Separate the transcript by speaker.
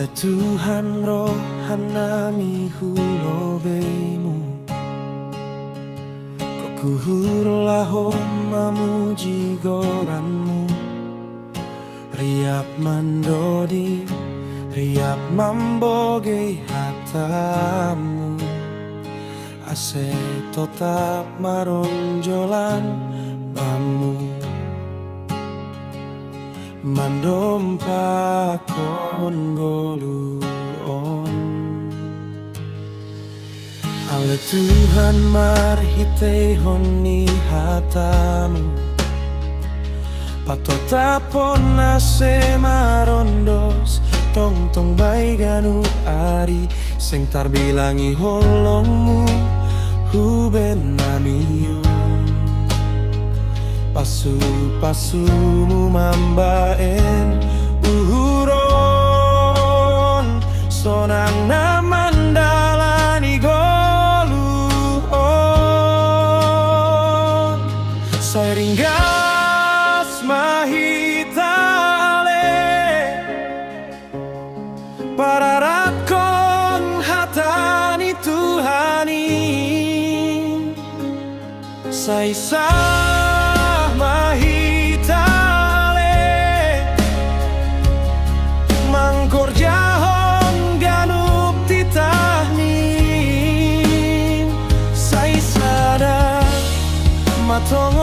Speaker 1: Ale Tuhan rohanami hulobemu Kokuhurlah mamuji goranmu Riap mandodi Riap mamboge hatamu Ase tetap maronjolan bamu Mandompakon goluon Ale Tuhan marhite honi hatamu Patotapon ase marondos Tong baiganu ari Sing tarbilangi holongmu Huben namiyo Pasu-pasumu mambaen uhuron Sonang na mandalani goluhon Sairinggas mahitale Pararat kong hatani Tuhani Saisa Mangkorjahon ganup titahni Saisada matong